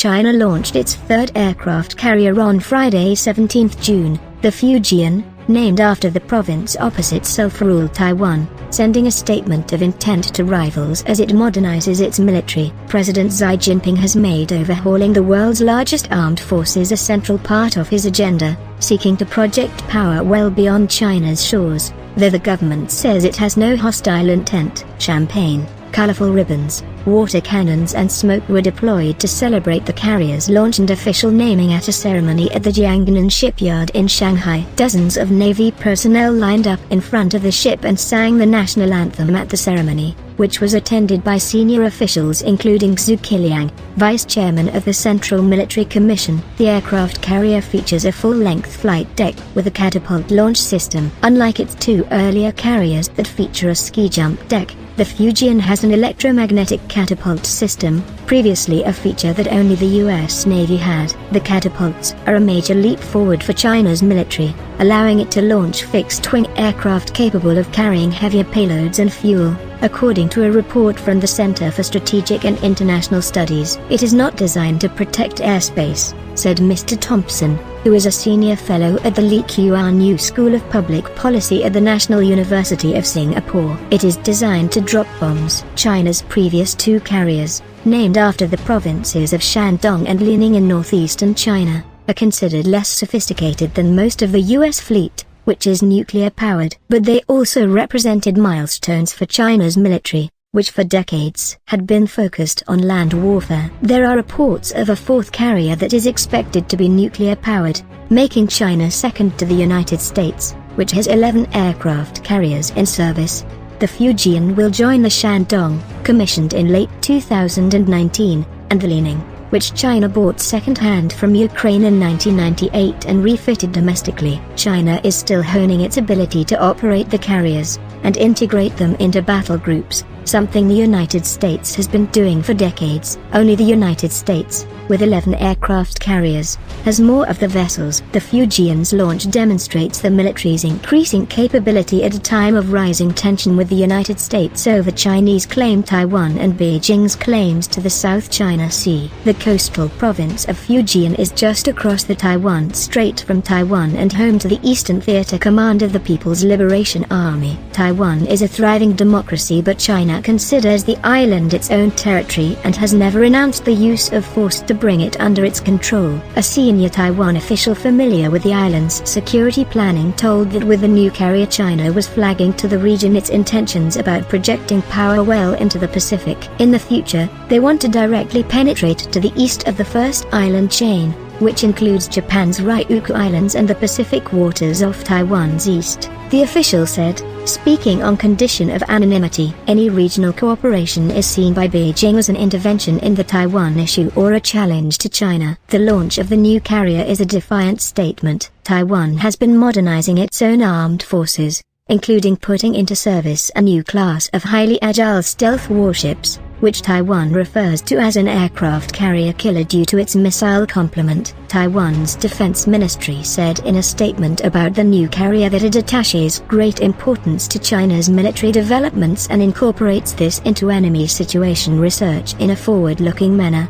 China launched its third aircraft carrier on Friday 17 June, the Fujian, named after the province opposite self-ruled Taiwan, sending a statement of intent to rivals as it modernizes its military. President Xi Jinping has made overhauling the world's largest armed forces a central part of his agenda, seeking to project power well beyond China's shores, though the government says it has no hostile intent. Champagne, colorful ribbons, water cannons and smoke were deployed to celebrate the carrier's launch and official naming at a ceremony at the Jiangnan shipyard in Shanghai. Dozens of Navy personnel lined up in front of the ship and sang the national anthem at the ceremony, which was attended by senior officials including Xu Qiliang, vice chairman of the Central Military Commission. The aircraft carrier features a full-length flight deck with a catapult launch system. Unlike its two earlier carriers that feature a ski jump deck, the Fujian has an electromagnetic catapult system, previously a feature that only the US Navy had. The catapults are a major leap forward for China's military, allowing it to launch fixed-wing aircraft capable of carrying heavier payloads and fuel, according to a report from the Center for Strategic and International Studies. It is not designed to protect airspace, said Mr. Thompson, who is a senior fellow at the Lee Kuan Yew School of Public Policy at the National University of Singapore. It is designed to drop bombs. China's previous two carriers, named after the provinces of Shandong and Liaoning in northeastern China, are considered less sophisticated than most of the US fleet, which is nuclear-powered. But they also represented milestones for China's military, which for decades had been focused on land warfare. There are reports of a fourth carrier that is expected to be nuclear-powered, making China second to the United States, which has 11 aircraft carriers in service. The Fujian will join the Shandong, commissioned in late 2019, and the Liaoning, which China bought second-hand from Ukraine in 1998 and refitted domestically. China is still honing its ability to operate the carriers, and integrate them into battle groups, something the United States has been doing for decades. Only the United States, with 11 aircraft carriers, has more of the vessels. The Fujian's launch demonstrates the military's increasing capability at a time of rising tension with the United States over Chinese claim Taiwan and Beijing's claims to the South China Sea. The coastal province of Fujian is just across the Taiwan Strait from Taiwan and home to the Eastern Theater Command of the People's Liberation Army. Taiwan is a thriving democracy, but China considers the island its own territory and has never announced the use of force to bring it under its control. A senior Taiwan official familiar with the island's security planning told that with the new carrier, China was flagging to the region its intentions about projecting power well into the Pacific. In the future, they want to directly penetrate to the east of the first island chain, which includes Japan's Ryukyu Islands and the Pacific waters off Taiwan's east. The official said, speaking on condition of anonymity, any regional cooperation is seen by Beijing as an intervention in the Taiwan issue or a challenge to China. The launch of the new carrier is a defiant statement. Taiwan has been modernizing its own armed forces, including putting into service a new class of highly agile stealth warships, which Taiwan refers to as an aircraft carrier killer due to its missile complement. Taiwan's defense ministry said in a statement about the new carrier that it attaches great importance to China's military developments and incorporates this into enemy situation research in a forward-looking manner.